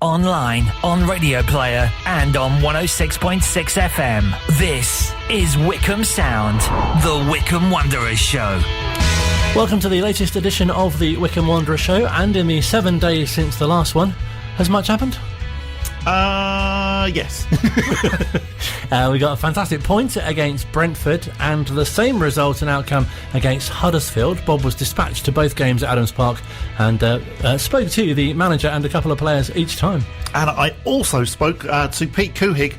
online, on Radio Player, and on 106.6 FM. This is Wycombe Sound, the Wycombe Wanderers Show. Welcome to the latest edition of the Wycombe Wanderers Show, and in the 7 days since the last one, has much happened? Yes. We got a fantastic point against Brentford and the same result and outcome against Huddersfield. Bob was dispatched to both games at Adams Park and spoke to the manager and a couple of players each time. And I also spoke to Pete Couhig,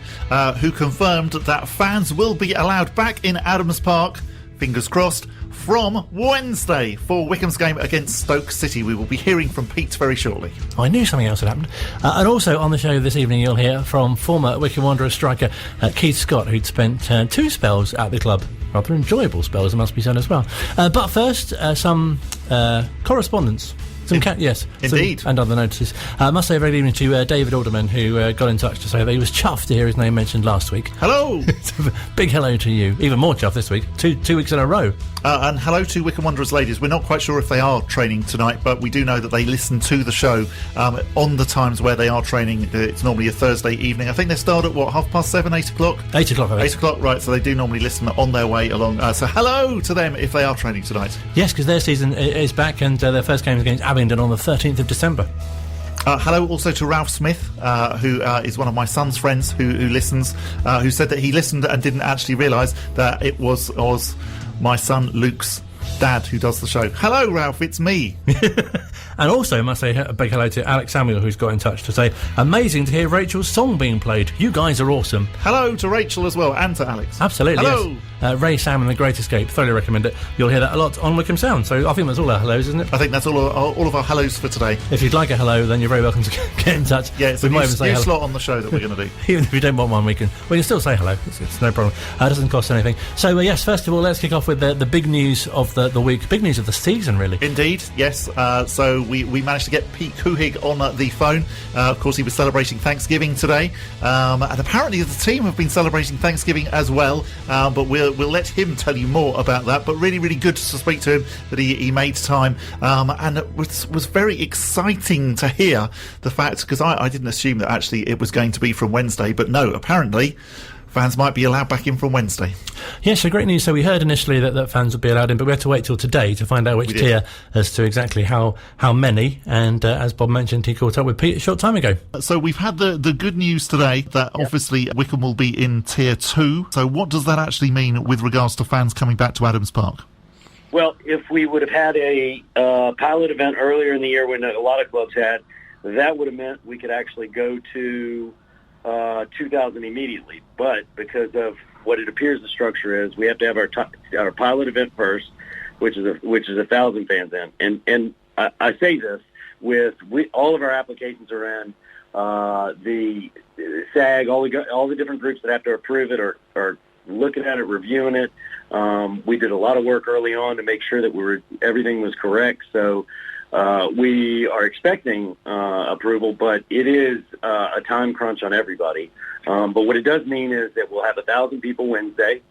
who confirmed that fans will be allowed back in Adams Park, fingers crossed, from Wednesday for Wycombe's game against Stoke City. We will be hearing from Pete very shortly. I knew something else had happened. And also on the show this evening you'll hear from former Wycombe Wanderers striker Keith Scott, who'd spent 2 spells at the club. Rather enjoyable spells, it must be said as well. But first, some correspondence. Yes, indeed. And other notices. I must say a very good evening to David Alderman, who got in touch to say that he was chuffed to hear his name mentioned last week. Hello! Big hello to you. Even more chuffed this week. Two weeks in a row. And hello to Wycombe Wanderers ladies. We're not quite sure if they are training tonight, but we do know that they listen to the show on the times where they are training. It's normally a Thursday evening. I think they start at, 7:30, 8 o'clock? 8 o'clock, I think. 8 o'clock, right, so they do normally listen on their way along. So hello to them if they are training tonight. Yes, because their season is back, and their first game is against Abingdon on the 13th of December. Hello also to Ralph Smith, who is one of my son's friends who listens, who said that he listened and didn't actually realise that it was my son Luke's dad who does the show. Hello, Ralph, it's me. And also, I must say a big hello to Alex Samuel, who's got in touch to say, amazing to hear Rachel's song being played. You guys are awesome. Hello to Rachel as well, and to Alex. Absolutely, hello. Yes. Ray, Sam and The Great Escape, thoroughly recommend it. You'll hear that a lot on Wycombe Sound, so I think that's all our hellos, isn't it? I think that's all of our hellos for today. If you'd like a hello, then you're very welcome to get in touch. Yeah, it's a new slot on the show that we're going to do. Even if you don't want one, we can still say hello. It's no problem. It doesn't cost anything. So, yes, first of all, let's kick off with the big news of the week. Big news of the season, really. Indeed, yes. So we managed to get Pete Couhig on the phone. Of course, he was celebrating Thanksgiving today. And apparently the team have been celebrating Thanksgiving as well. But we'll let him tell you more about that. But really, really good to speak to him, that he made time. And it was very exciting to hear the fact, because I didn't assume that actually it was going to be from Wednesday. But no, apparently fans might be allowed back in from Wednesday. Yes, so great news. So we heard initially that fans would be allowed in, but we had to wait till today to find out which tier as to exactly how many. And as Bob mentioned, he caught up with Pete a short time ago. So we've had the good news today that obviously Wycombe will be in tier 2. So what does that actually mean with regards to fans coming back to Adams Park? Well, if we would have had a pilot event earlier in the year when a lot of clubs had, that would have meant we could actually go to 2,000 immediately. But because of what it appears the structure is, we have to have our pilot event first, which is 1,000 fans in. And I say this with all of our applications are in. The SAG, all the different groups that have to approve it are looking at it, reviewing it. We did a lot of work early on to make sure that everything was correct. So we are expecting approval, but it is a time crunch on everybody. But what it does mean is that we'll have 1,000 people Wednesday.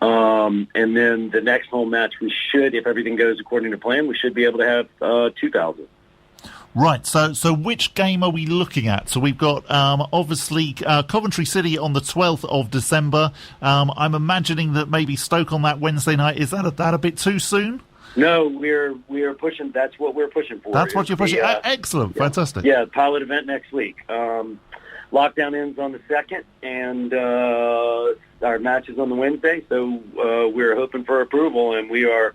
And then the next home match, we should, if everything goes according to plan, we should be able to have 2,000. Right, so which game are we looking at? So we've got, obviously, Coventry City on the 12th of December. I'm imagining that maybe Stoke on that Wednesday night. Is that a bit too soon? No, we are pushing. That's what we're pushing for. That's what you're pushing. Excellent, yeah, fantastic. Yeah, pilot event next week. Lockdown ends on the 2nd, and our match is on the Wednesday. So we're hoping for approval, and we are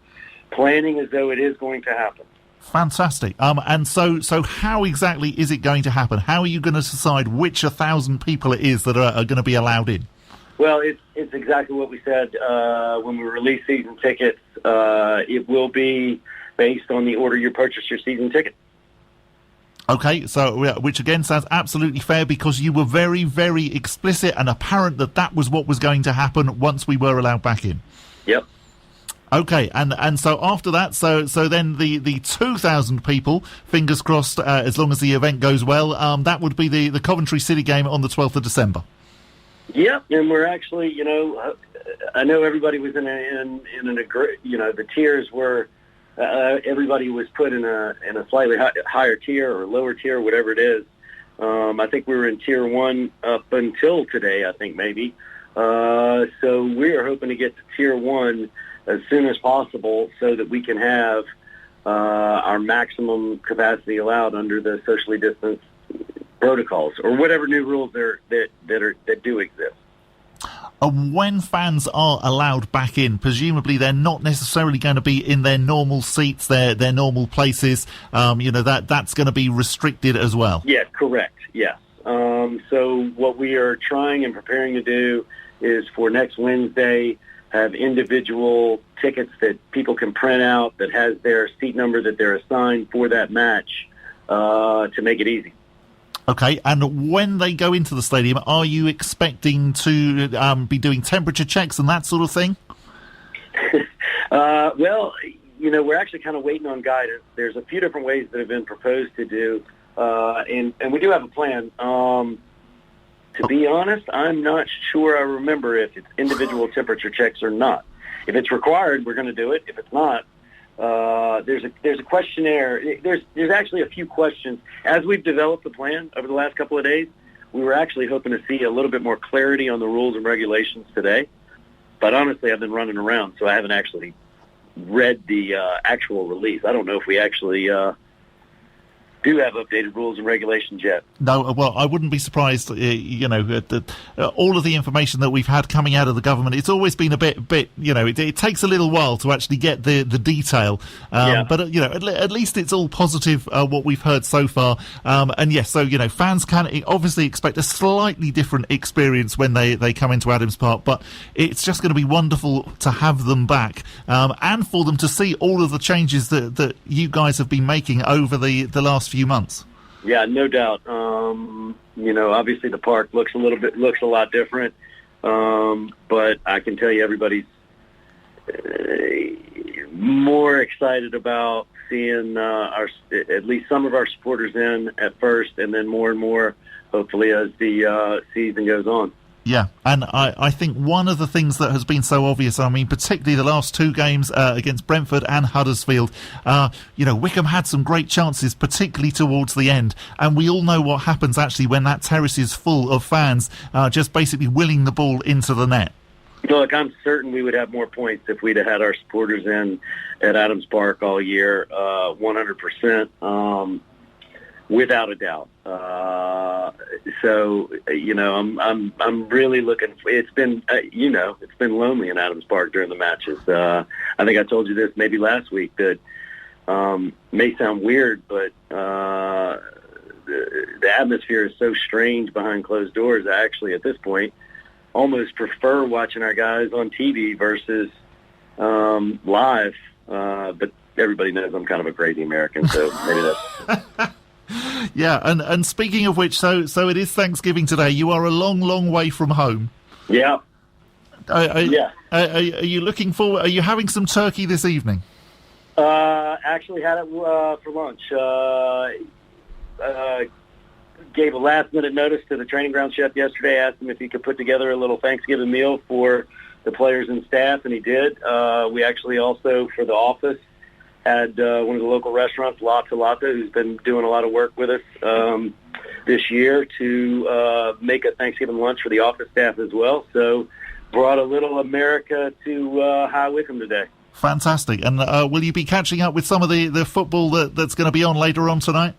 planning as though it is going to happen. Fantastic. And so how exactly is it going to happen? How are you going to decide which 1,000 people it is that are going to be allowed in? Well, it's exactly what we said when we released season tickets. It will be based on the order you purchase your season ticket. Okay, so which again sounds absolutely fair, because you were very, very explicit and apparent that was what was going to happen once we were allowed back in. Yep. Okay, and so after that, so then the 2,000 people, fingers crossed, as long as the event goes well, that would be the Coventry City game on the 12th of December. Yep, and we're actually, I know everybody was in the tiers were everybody was put in a slightly higher tier or lower tier, whatever it is. I think we were in tier 1 up until today, I think maybe. So we are hoping to get to tier 1 as soon as possible so that we can have our maximum capacity allowed under the socially distanced protocols or whatever new rules that do exist. When fans are allowed back in, presumably they're not necessarily going to be in their normal seats, their normal places. That's going to be restricted as well. Yeah, correct. Yes. So what we are trying and preparing to do is for next Wednesday have individual tickets that people can print out that has their seat number that they're assigned for that match to make it easy. Okay, and when they go into the stadium, are you expecting to be doing temperature checks and that sort of thing? Well, we're actually kind of waiting on guidance. There's a few different ways that have been proposed to do, and we do have a plan. To be honest, I'm not sure I remember if it's individual temperature checks or not. If it's required, we're going to do it. If it's not, there's a questionnaire. There's actually a few questions. As we've developed the plan over the last couple of days, we were actually hoping to see a little bit more clarity on the rules and regulations today. But honestly, I've been running around, so I haven't actually read the actual release. I don't know if we actually do have updated rules and regulations yet. No, well, I wouldn't be surprised. All of the information that we've had coming out of the government, it's always been a bit. It takes a little while to actually get the detail. But at least it's all positive what we've heard so far. And yes, so fans can obviously expect a slightly different experience when they come into Adams Park. But it's just going to be wonderful to have them back and for them to see all of the changes that you guys have been making over the last few months. Yeah, no doubt. Obviously the park looks a lot different. But I can tell you everybody's more excited about seeing at least some of our supporters in at first, and then more and more, hopefully, as the season goes on. Yeah, and I think one of the things that has been so obvious, I mean, particularly the last two games against Brentford and Huddersfield, Wycombe had some great chances, particularly towards the end, and we all know what happens actually when that terrace is full of fans just basically willing the ball into the net. Look, I'm certain we would have more points if we'd have had our supporters in at Adams Park all year, 100%. Without a doubt. I'm really looking. It's been lonely in Adams Park during the matches. I think I told you this maybe last week that may sound weird, but the atmosphere is so strange behind closed doors. I actually, at this point, almost prefer watching our guys on TV versus live. But everybody knows I'm kind of a crazy American, so maybe that's. Yeah, and speaking of which, so it is Thanksgiving today. You are a long, long way from home. Yeah. Are you looking forward? Are you having some turkey this evening? Actually had it for lunch. Gave a last-minute notice to the training ground chef yesterday. Asked him if he could put together a little Thanksgiving meal for the players and staff, and he did. We actually also, for the office, had one of the local restaurants, La Talata, who's been doing a lot of work with us this year to make a Thanksgiving lunch for the office staff as well. So brought a little America to High Wycombe today. Fantastic. And will you be catching up with some of the football that's going to be on later on tonight?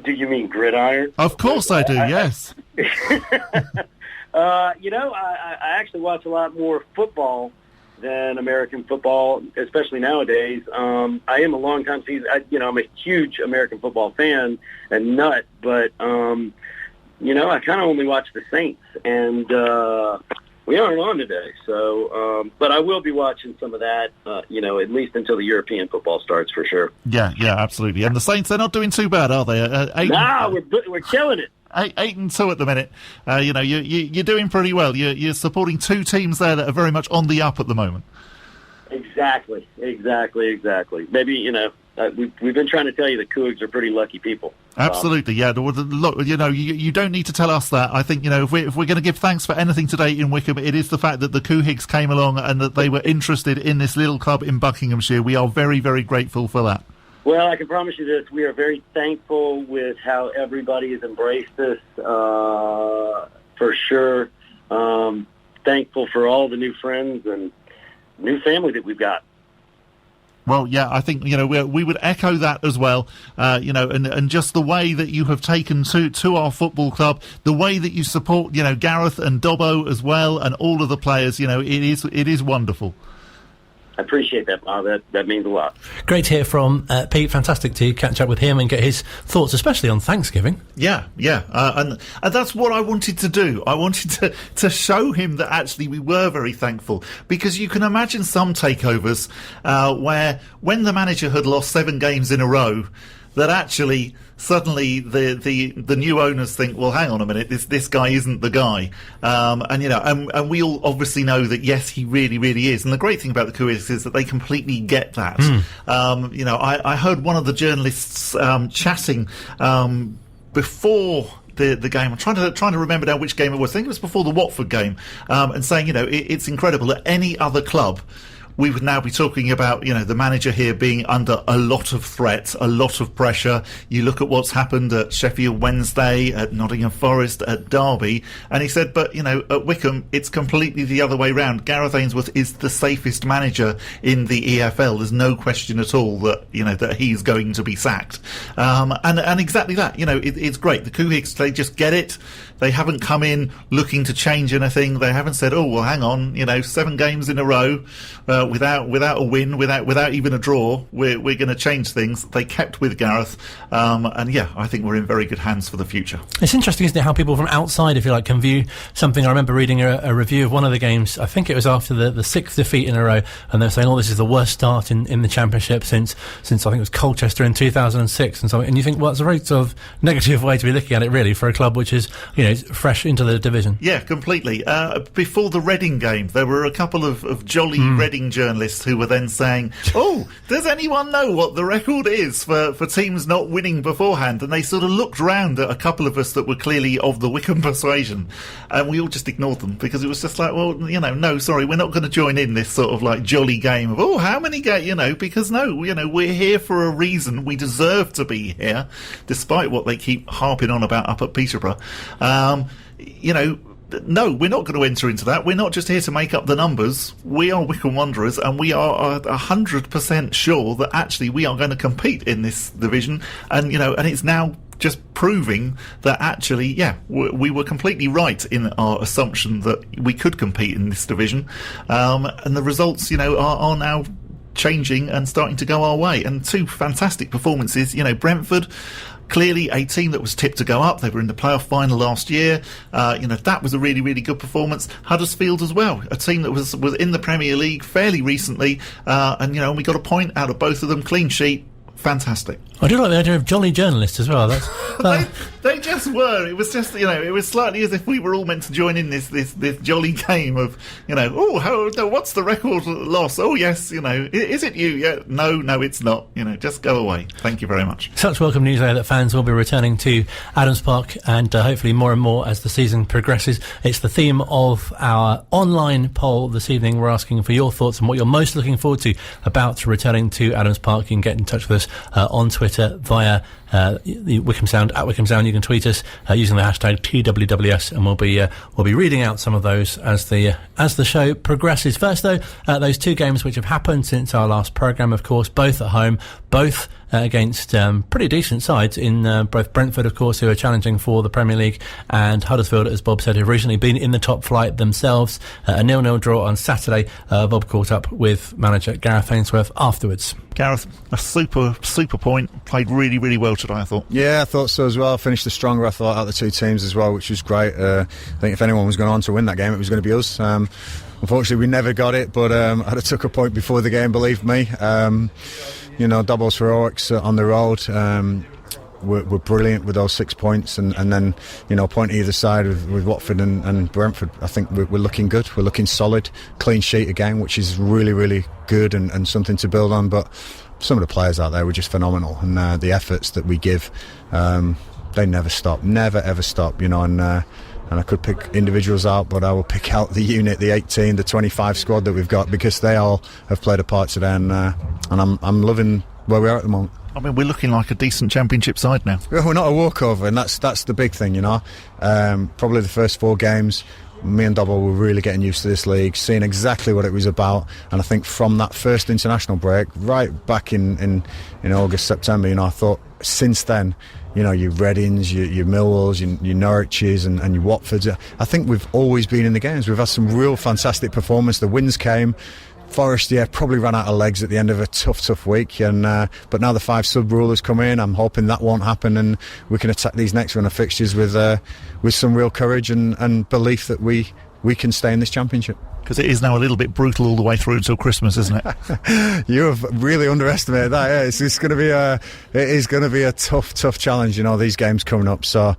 Do you mean gridiron? Of course I do, yes. I actually watch a lot more football than American football, especially nowadays. I am a long-time season. I'm a huge American football fan and nut, but I kind of only watch the Saints, and we aren't on today. So, but I will be watching some of that, at least until the European football starts for sure. Yeah, absolutely. And the Saints, they're not doing too bad, are they? We're killing it. 8-2 at the minute. You're doing pretty well. You're supporting two teams there that are very much on the up at the moment. Exactly. Maybe we've been trying to tell you that Cougs are pretty lucky people. Absolutely, yeah. Look, you don't need to tell us that. I think, if we're going to give thanks for anything today in Wickham, it is the fact that the Couhigs came along and that they were interested in this little club in Buckinghamshire. We are very, very grateful for that. Well, I can promise you this. We are very thankful with how everybody has embraced this, for sure. Thankful for all the new friends and new family that we've got. Well, yeah, I think, we would echo that as well, and just the way that you have taken to our football club, the way that you support, Gareth and Dobbo as well, and all of the players, it is wonderful. I appreciate that, Bob. That means a lot. Great to hear from Pete. Fantastic to catch up with him and get his thoughts, especially on Thanksgiving. Yeah. And that's what I wanted to do. I wanted to show him that actually we were very thankful, because you can imagine some takeovers where when the manager had lost 7 games in a row, that actually suddenly the new owners think, well, hang on a minute, this guy isn't the guy, and we all obviously know that yes, he really, really is. And the great thing about the Couhigs is that they completely get that. I heard one of the journalists chatting before the game. I'm trying to remember now which game it was. I think it was before the Watford game, and saying, it's incredible that any other club, we would now be talking about, the manager here being under a lot of threat, a lot of pressure. You look at what's happened at Sheffield Wednesday, at Nottingham Forest, at Derby, and he said, but, at Wickham, it's completely the other way round. Gareth Ainsworth is the safest manager in the EFL. There's no question at all that, that he's going to be sacked. And exactly that, it's great. The Couhigs, they just get it. They haven't come in looking to change anything. They haven't said, oh, well, hang on, 7 games in a row, without a win, without even a draw, we're going to change things. They kept with Gareth, and yeah, I think we're in very good hands for the future. It's interesting, isn't it, how people from outside, if you like, can view something. I remember reading a review of one of the games. I think it was after the 6th defeat in a row, and they're saying, "Oh, this is the worst start in the Championship since I think it was Colchester in 2006," and so. And you think, well, it's a very sort of negative way to be looking at it, really, for a club which is fresh into the division. Yeah, completely. Before the Reading game, there were a couple of jolly Reading journalists who were then saying, oh, does anyone know what the record is for teams not winning beforehand? And they sort of looked round at a couple of us that were clearly of the Wickham persuasion, and we all just ignored them, because it was just like, well, no, sorry, we're not going to join in this sort of like jolly game of, oh, how many games, because no, we're here for a reason. We deserve to be here, despite what they keep harping on about up at Peterborough. No, we're not going to enter into that. We're not just here to make up the numbers. We are Wickham Wanderers, and we are 100% sure that actually we are going to compete in this division. And, and it's now just proving that actually, yeah, we were completely right in our assumption that we could compete in this division. And the results, are now changing and starting to go our way. And 2 fantastic performances, Brentford, clearly a team that was tipped to go up. They were in the playoff final last year. That was a really, really good performance. Huddersfield as well, a team that was in the Premier League fairly recently, and we got a point out of both of them. Clean sheet. Fantastic. I do like the idea of jolly journalists as well. They just were. It was just, it was slightly as if we were all meant to join in this jolly game of, what's the record loss? Oh, yes, is it you? Yeah, no, it's not. Just go away. Thank you very much. Such welcome news there that fans will be returning to Adams Park, and hopefully more and more as the season progresses. It's the theme of our online poll this evening. We're asking for your thoughts on what you're most looking forward to about returning to Adams Park. You can get in touch with us on Twitter via the Wickham Sound, at Wickham Sound. You can tweet us using the hashtag TWWS, and we'll be reading out some of those as the show progresses. First, though, those 2 games which have happened since our last programme, of course, both at home, both against pretty decent sides in both Brentford, of course, who are challenging for the Premier League, and Huddersfield, as Bob said, have recently been in the top flight themselves. A 0-0 draw on Saturday. Bob caught up with manager Gareth Ainsworth afterwards. Gareth, a super point. Played really, really well today, I thought. Yeah, I thought so as well. Finished the stronger, I thought, out of the 2 teams as well, which was great. I think if anyone was going on to win that game, it was going to be us. Unfortunately, we never got it, but I'd have took a point before the game, believe me. Doubles for Oryx on the road. We're brilliant with those 6 points, and then point either side with Watford and Brentford. I think we're looking good. We're looking solid. Clean sheet again, which is really, really good and something to build on. But some of the players out there were just phenomenal, and the efforts that we give, they never stop, never ever stop, and I could pick individuals out, but I will pick out the unit, the 18, the 25 squad that we've got, because they all have played a part today, and I'm loving where we are at the moment. I mean, we're looking like a decent championship side now. We're not a walkover, and that's the big thing, Probably the first 4 games, me and Dobbo were really getting used to this league, seeing exactly what it was about, and I think from that first international break, right back in August, September, I thought since then, your Readings, your Millwalls, your Norwiches and your Watfords, I think we've always been in the games. We've had some real fantastic performance. The wins came. Forest, probably ran out of legs at the end of a tough week, and but now the 5 sub-rule has come in. I'm hoping that won't happen, and we can attack these next run of fixtures with some real courage and belief that we can stay in this championship. Because it is now a little bit brutal all the way through until Christmas, isn't it? You have really underestimated that. Yeah, it is going to be a tough challenge. These games coming up. So.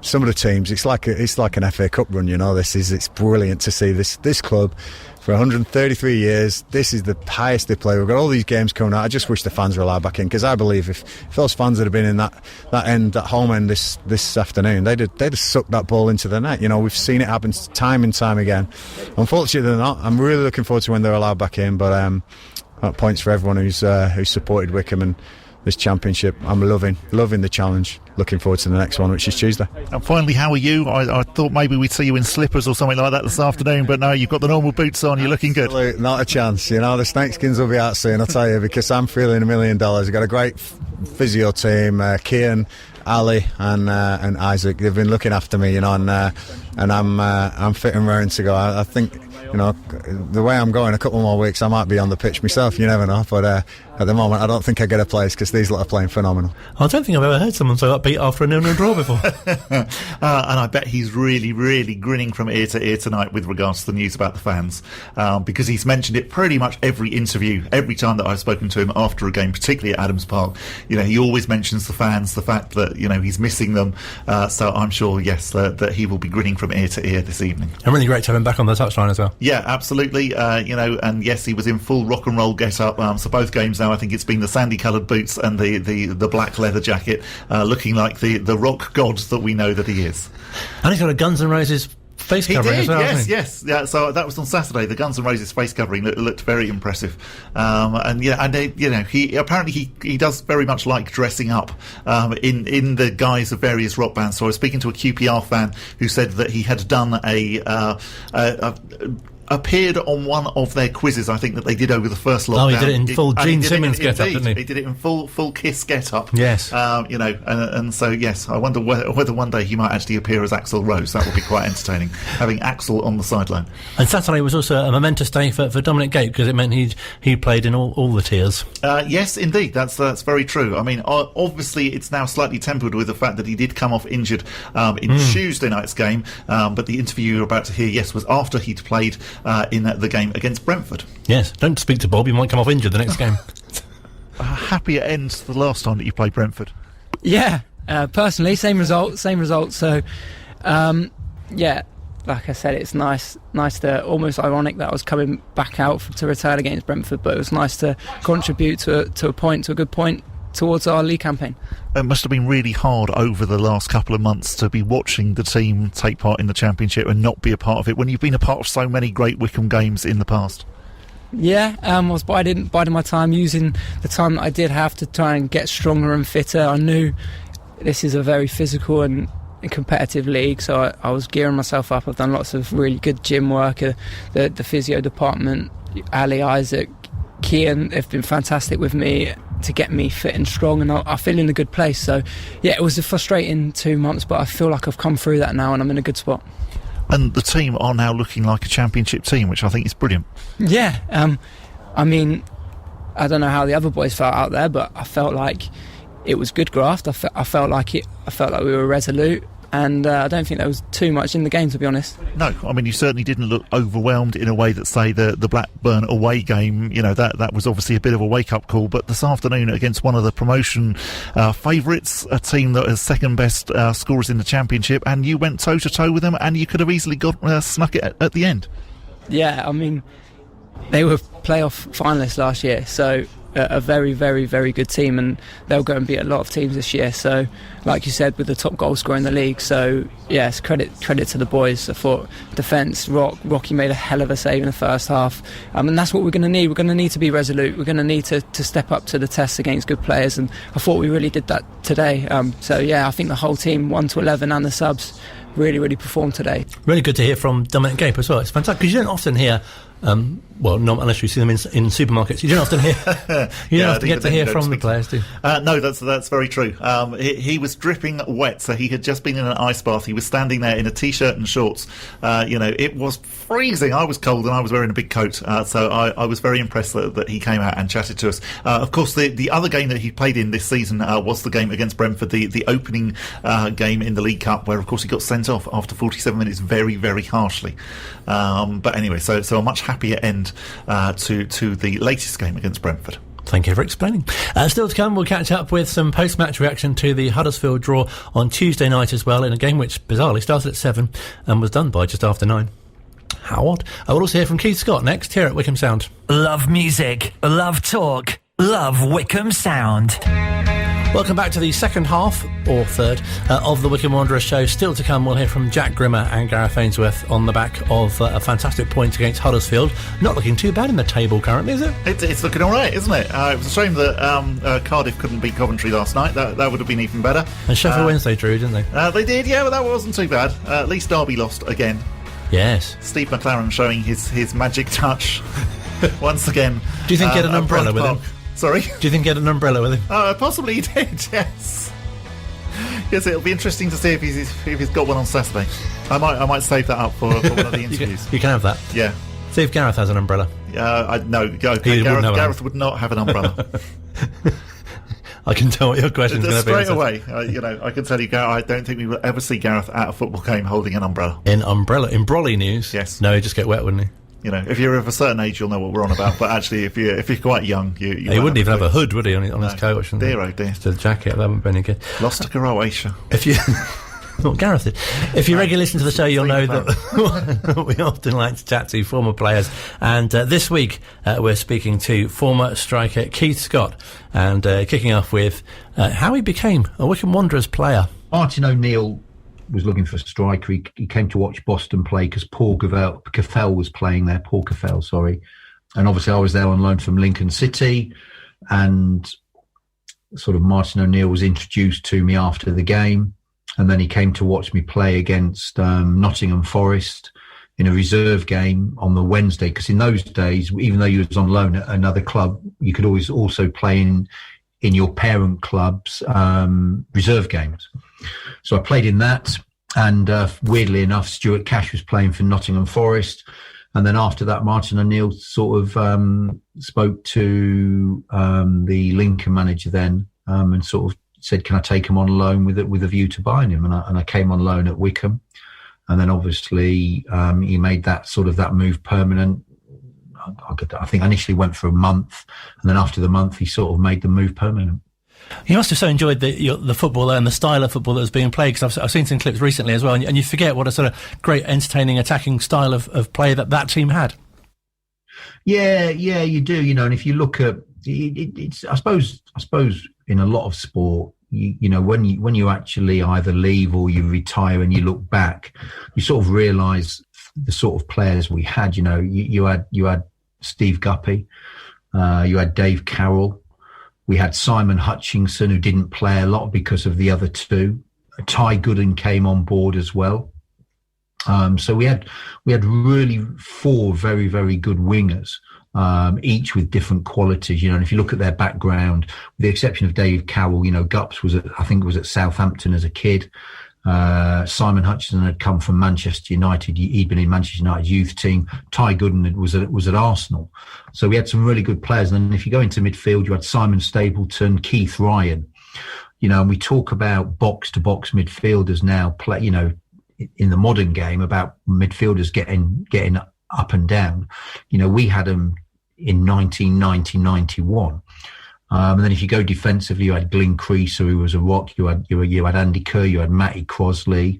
Some of the teams, it's like an FA Cup run. It's brilliant to see this club for 133 years. This is the highest they play. We've got all these games coming out. I just wish the fans were allowed back in, because I believe if those fans had been in that home end this afternoon, they'd have sucked that ball into the net. We've seen it happen time and time again. Unfortunately, they're not. I'm really looking forward to when they're allowed back in. But points for everyone who's supported Wycombe and this championship. I'm loving the challenge. Looking forward to the next one, which is Tuesday. And finally, how are you? I thought maybe we'd see you in slippers or something like that this afternoon, but no, you've got the normal boots on. You're looking good. Not a chance. The snakeskins will be out soon, I'll tell you, because I'm feeling $1 million. I've got a great physio team, Kian, Ali and Isaac. They've been looking after me, and I'm fit and raring to go. I think the way I'm going, a couple more weeks I might be on the pitch myself. You never know, but at the moment I don't think I get a place, because these lot are playing phenomenal. I don't think I've ever heard someone so upbeat after a 0-0 draw before. And I bet he's really, really grinning from ear to ear tonight with regards to the news about the fans, because he's mentioned it pretty much every interview, every time that I've spoken to him after a game, particularly at Adams Park. He always mentions the fans, the fact that he's missing them. So I'm sure, yes, that he will be grinning from ear to ear this evening. And really great to have him back on the touchline as well. Yeah, absolutely. And yes, he was in full rock and roll get-up. So both games now, I think it's been the sandy-coloured boots and the black leather jacket, looking like the rock god that we know that he is. And he's got a Guns N' Roses face covering as well. Yes. Yeah, so that was on Saturday. The Guns N' Roses face covering looked very impressive. He apparently he does very much like dressing up in the guise of various rock bands. So I was speaking to a QPR fan who said that he had done appeared on one of their quizzes, I think, that they did over the first lockdown. Oh, he did it in full Gene Simmons get-up, didn't he? He did it in full Kiss get-up. Yes. And so, yes, I wonder whether one day he might actually appear as Axl Rose. That would be quite entertaining, having Axl on the sideline. And Saturday was also a momentous day for Dominic Gate, because it meant he played in all the tiers. Yes, indeed, that's very true. I mean, obviously, it's now slightly tempered with the fact that he did come off injured in Tuesday night's game, but the interview you're about to hear, yes, was after he'd played in the game against Brentford. Yes, don't speak to Bob, he might come off injured the next game. A happier end to the last time that you played Brentford. Yeah, personally, same result. So, yeah, like I said, it's nice to, almost ironic that I was coming back out to return against Brentford, but it was nice to contribute to a good point towards our league campaign. It must have been really hard over the last couple of months to be watching the team take part in the Championship and not be a part of it, when you've been a part of so many great Wycombe games in the past. Yeah, I was biding my time, using the time that I did have to try and get stronger and fitter. I knew this is a very physical and competitive league, so I was gearing myself up. I've done lots of really good gym work. The physio department, Ali, Isaac, Kian, they've been fantastic with me to get me fit and strong, and I feel in a good place. So yeah, it was a frustrating 2 months, but I feel like I've come through that now and I'm in a good spot. And the team are now looking like a Championship team, which I think is brilliant. Yeah, I mean, I don't know how the other boys felt out there, but I felt like it was good graft. I felt like we were resolute, and I don't think there was too much in the game, to be honest. No, I mean, you certainly didn't look overwhelmed in a way that, say, the Blackburn away game, that was obviously a bit of a wake-up call, but this afternoon against one of the promotion favourites, a team that is second best scorers in the Championship, and you went toe-to-toe with them, and you could have easily snuck it at the end. Yeah, I mean, they were playoff finalists last year, so a very, very, very good team, and they'll go and beat a lot of teams this year. So, like you said, with the top goal scorer in the league. So, yes, credit to the boys. I thought defence, Rocky made a hell of a save in the first half, and that's what we're going to need. We're going to need to be resolute. We're going to need to step up to the test against good players, and I thought we really did that today. So, yeah, I think the whole team, 1 to 11, and the subs, really, really performed today. Really good to hear from Dominic Gape as well. It's fantastic because you don't often hear, not unless you see them in supermarkets. You don't often hear. You don't often get to hear from the players, do you? No, that's very true. He was dripping wet, so he had just been in an ice bath. He was standing there in a t-shirt and shorts. It was freezing. I was cold and I was wearing a big coat. So I was very impressed that he came out and chatted to us. Of course, the other game that he played in this season was the game against Brentford, the opening game in the League Cup, where of course he got sent off after 47 minutes very, very harshly. But anyway, so a much happier end to the latest game against Brentford. Thank you for explaining. Still to come, we'll catch up with some post-match reaction to the Huddersfield draw on Tuesday night as well, in a game which bizarrely started at 7 and was done by just after 9. How odd. I will also hear from Keith Scott next here at Wickham Sound. Love music, love talk, love Wickham Sound. Welcome back to the second half, or third, of the Wickham Wanderers show. Still to come, we'll hear from Jack Grimmer and Gareth Ainsworth on the back of a fantastic point against Huddersfield. Not looking too bad in the table currently, is it? It's looking all right, isn't it? It was a shame that Cardiff couldn't beat Coventry last night. That would have been even better. And Sheffield Wednesday drew, didn't they? They did, yeah, but that wasn't too bad. At least Derby lost again. Yes. Steve McLaren showing his magic touch once again. Do you think he had an umbrella with him? Sorry? Do you think he had an umbrella with him? Possibly he did, yes. Yes, it'll be interesting to see if he's got one on Saturday. I might save that up for one of the interviews. You can have that. Yeah. See if Gareth has an umbrella. Gareth would not have an umbrella. I can tell what your question's going to be. Straight away, I can tell you, Gareth, I don't think we will ever see Gareth at a football game holding an umbrella. In Brolly news? Yes. No, he'd just get wet, wouldn't he? If you're of a certain age, you'll know what we're on about. But actually, if you're quite young, you he wouldn't even have a hood, would he, on his coat? Dear, oh dear. Just a jacket, that wouldn't be any good. Lost to Croatia. If you... Well, Gareth did. If you regularly listen to the show, you'll know that we often like to chat to former players. And this week, we're speaking to former striker Keith Scott, and kicking off with how he became a Wickham Wanderers player. Martin O'Neill was looking for a striker. He came to watch Boston play because Paul Caffel was playing there. Paul Caffel, sorry. And obviously I was there on loan from Lincoln City, and sort of Martin O'Neill was introduced to me after the game. And then he came to watch me play against Nottingham Forest in a reserve game on the Wednesday. Because in those days, even though you was on loan at another club, you could always also play in your parent club's reserve games. So I played in that, and weirdly enough, Stuart Cash was playing for Nottingham Forest. And then after that, Martin O'Neill sort of spoke to the Lincoln manager then, and sort of said, can I take him on loan with a view to buying him? And I came on loan at Wickham. And then obviously he made that move permanent. I think I initially went for a month, and then after the month he sort of made the move permanent. You must have so enjoyed the football there and the style of football that was being played, because I've seen some clips recently as well, and you forget what a sort of great, entertaining, attacking style of play that team had. Yeah, you do. And if you look at it's, I suppose in a lot of sport, when you actually either leave or you retire and you look back, you sort of realise the sort of players we had. You had Steve Guppy, you had Dave Carroll. We had Simon Hutchinson, who didn't play a lot because of the other two. Ty Gooden came on board as well. So we had really 4 very, very good wingers, each with different qualities. And if you look at their background, with the exception of Dave Carroll, Gups was at Southampton as a kid. Simon Hutchinson had come from Manchester United. He'd been in Manchester United's youth team. Ty Gooden was at Arsenal. So we had some really good players. And then if you go into midfield, you had Simon Stapleton, Keith Ryan. And we talk about box-to-box midfielders now, in the modern game, about midfielders getting up and down. We had them in 1990-91. And then if you go defensively, you had Glyn Creaser, who was a rock. You had Andy Kerr, you had Matty Crosley.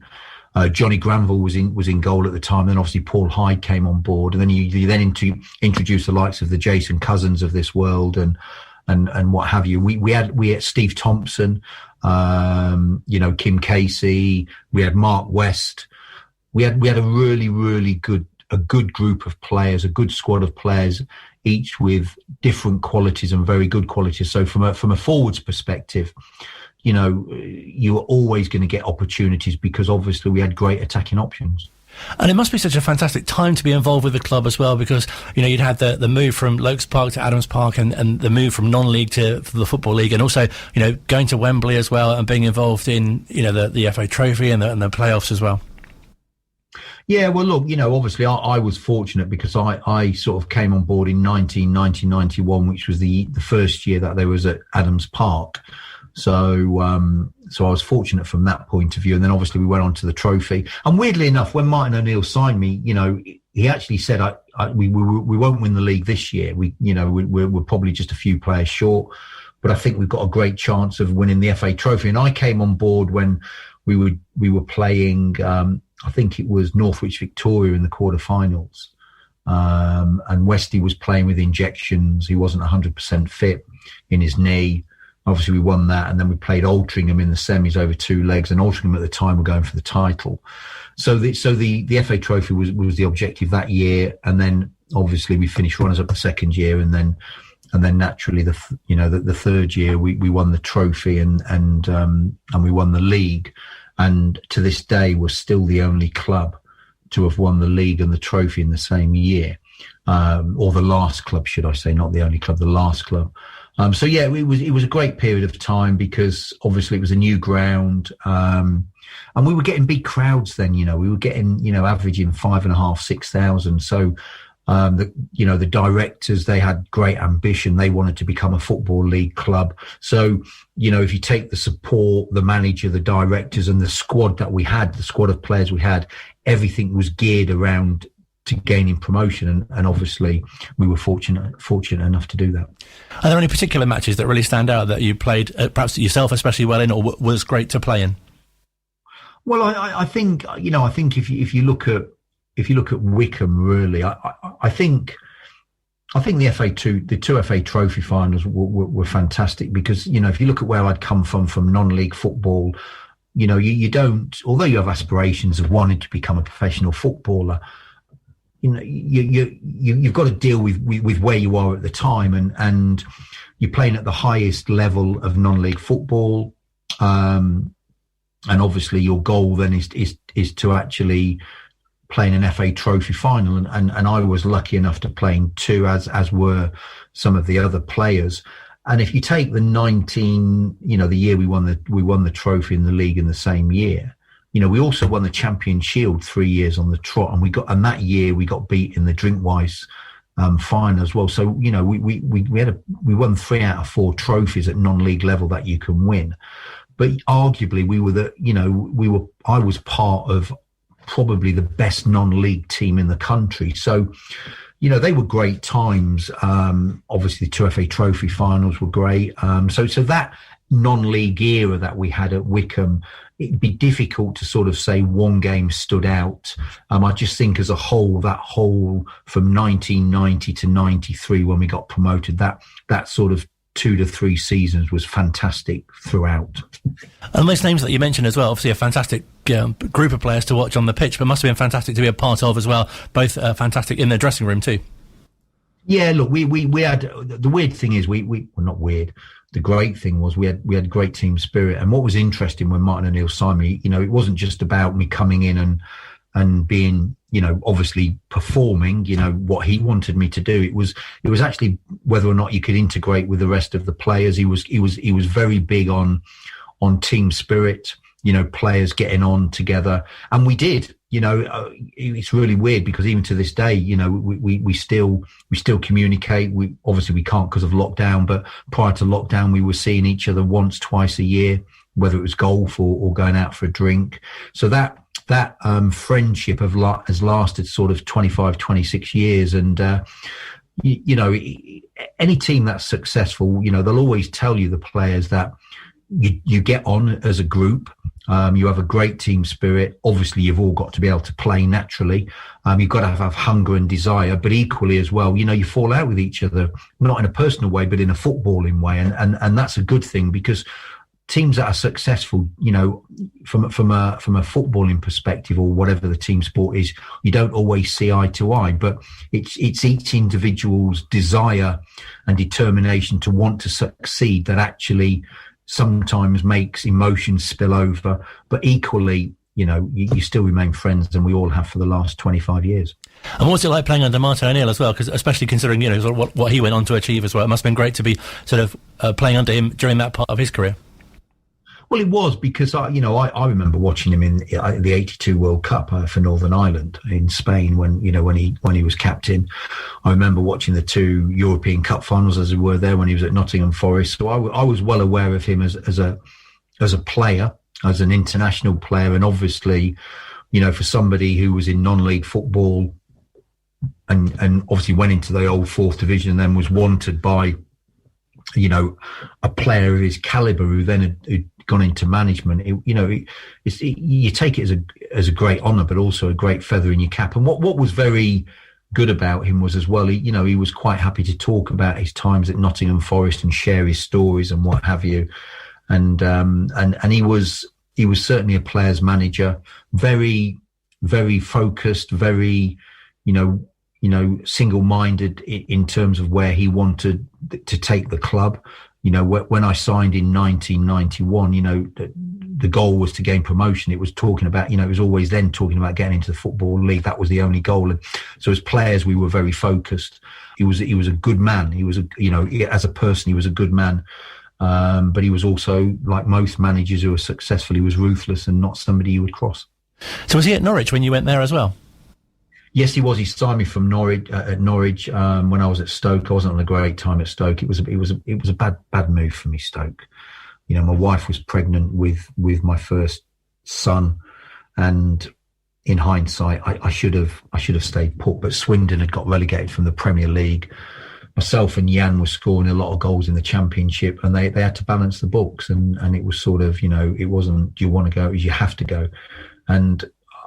Johnny Granville was in goal at the time. Then obviously Paul Hyde came on board, and then you then introduce the likes of the Jason Cousins of this world, and and what have you. We had Steve Thompson, Kim Casey, we had Mark West. We had a really good group of players, a good squad of players, each with different qualities and very good qualities. So from a forwards perspective, you were always going to get opportunities because obviously we had great attacking options. And it must be such a fantastic time to be involved with the club as well, because you'd had the move from Lokes Park to Adams Park, and the move from non-league to the Football League, and also going to Wembley as well, and being involved in the FA Trophy and the playoffs as well. Yeah, well, look, obviously I was fortunate because I sort of came on board in 1991, which was the first year that there was at Adams Park. So I was fortunate from that point of view. And then obviously we went on to the trophy. And weirdly enough, when Martin O'Neill signed me, he actually said, we won't win the league this year. We're probably just a few players short, but I think we've got a great chance of winning the FA Trophy. And I came on board when we were playing, I think it was Northwich Victoria in the quarterfinals. And Westy was playing with injections. He wasn't 100% fit in his knee. Obviously, we won that, and then we played Altrincham in the semis over 2 legs, and Altrincham at the time were going for the title. So the FA Trophy was the objective that year, and then obviously we finished runners up the second year, and then naturally the third year we won the trophy and we won the league, and to this day we're still the only club to have won the league and the trophy in the same year, or the last club, should I say, not the only club, the last club. So yeah, it was a great period of time because obviously it was a new ground, and we were getting big crowds then. We were getting averaging 5,500, 6,000. So the directors, they had great ambition. They wanted to become a Football League club. So if you take the support, the manager, the directors, and the squad that we had, the squad of players we had, everything was geared around to gaining promotion, and obviously we were fortunate enough to do that. Are there any particular matches that really stand out that you played, perhaps yourself especially well in, or was great to play in? Well, I think if you look at Wycombe, really, I think the two FA Trophy finals were fantastic because if you look at where I'd come from non-league football, you don't, although you have aspirations of wanting to become a professional footballer, you've got to deal with where you are at the time, and you're playing at the highest level of non-league football, and obviously your goal then is to actually play in an FA Trophy final, and I was lucky enough to play in 2, as were some of the other players. And if you take the the year we won the trophy in the league in the same year. We also won the Champion Shield 3 years on the trot, and that year we got beat in the Drinkwise final as well. So we won 3 out of 4 trophies at non-league level that you can win. But arguably I was part of probably the best non-league team in the country. So they were great times. Obviously the 2 FA Trophy finals were great. So that non-league era that we had at Wycombe, it'd be difficult to sort of say one game stood out. I just think as a whole, that whole from 1990 to 93 when we got promoted, that sort of 2 to 3 seasons was fantastic throughout. And those names that you mentioned as well, obviously a fantastic group of players to watch on the pitch, but must have been fantastic to be a part of as well, both fantastic in the dressing room too. Yeah, look, we had, the weird thing is well, not weird, the great thing was we had great team spirit. And what was interesting when Martin O'Neill signed me, it wasn't just about me coming in and being, obviously performing, what he wanted me to do. It was actually whether or not you could integrate with the rest of the players. He was very big on team spirit, players getting on together. And we did, it's really weird because even to this day, we still communicate. We can't because of lockdown, but prior to lockdown, we were seeing each other once, twice a year, whether it was golf or going out for a drink. So that friendship has lasted sort of 25, 26 years. And, any team that's successful, they'll always tell you, the players, that, you get on as a group. You have a great team spirit. Obviously, you've all got to be able to play naturally. You've got to have hunger and desire, but equally as well, you fall out with each other, not in a personal way, but in a footballing way. And that's a good thing, because teams that are successful, from a footballing perspective, or whatever the team sport is, you don't always see eye to eye, but it's each individual's desire and determination to want to succeed that actually sometimes makes emotions spill over. But equally, you still remain friends, and we all have for the last 25 years. And what's it like playing under Martin O'Neill as well? Because especially considering, sort of what he went on to achieve as well, it must have been great to be sort of playing under him during that part of his career. Well, it was, because I remember watching him in the '82 World Cup for Northern Ireland in Spain when he was captain. I remember watching the 2 European Cup finals, as it were, there when he was at Nottingham Forest. So I was well aware of him as a player, as an international player, and obviously, for somebody who was in non-league football and obviously went into the old 4th division and then was wanted by a player of his caliber who then had gone into management. You take it as a great honour, but also a great feather in your cap. And what was very good about him was as well, he was quite happy to talk about his times at Nottingham Forest and share his stories and what have you. And he was certainly a player's manager, very, very focused, very, single-minded in terms of where he wanted to take the club. When I signed in 1991, the goal was to gain promotion. It was talking about, it was always then talking about getting into the Football League. That was the only goal. And so as players, we were very focused. He was a good man. He was, as a person, he was a good man. But he was also, like most managers who are successful, he was ruthless and not somebody you would cross. So was he at Norwich when you went there as well? Yes, he was. He signed me from Norwich at Norwich when I was at Stoke. I wasn't on a great time at Stoke. It was a bad move for me, Stoke. My wife was pregnant with my first son, and in hindsight, I should have stayed put. But Swindon had got relegated from the Premier League. Myself and Jan were scoring a lot of goals in the Championship, and they had to balance the books. And it was sort of, it wasn't, do you want to go? It was, you have to go. And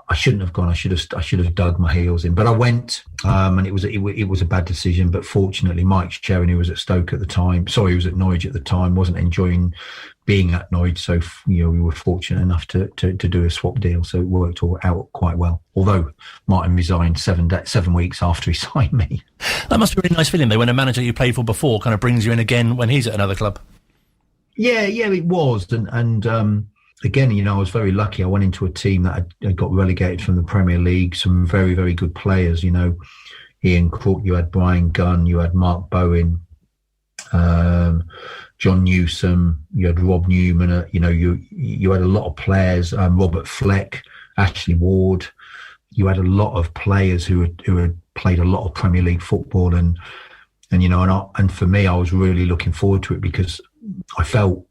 I shouldn't have gone. I should have dug my heels in. But I went, and it was a bad decision. But fortunately, Mike Sherrin, who was at Stoke at the time, he was at Norwich at the time, wasn't enjoying being at Norwich. So we were fortunate enough to do a swap deal. So it worked out quite well. Although Martin resigned 7 weeks after he signed me. That must be a really nice feeling though, when a manager you played for before kind of brings you in again when he's at another club. Yeah, it was, and. Again, I was very lucky. I went into a team that had got relegated from the Premier League. Some very, very good players, Ian Crook, you had Brian Gunn, you had Mark Bowen, John Newsom, you had Rob Newman, you had a lot of players, Robert Fleck, Ashley Ward. You had a lot of players who had played a lot of Premier League football. And for me, I was really looking forward to it, because I felt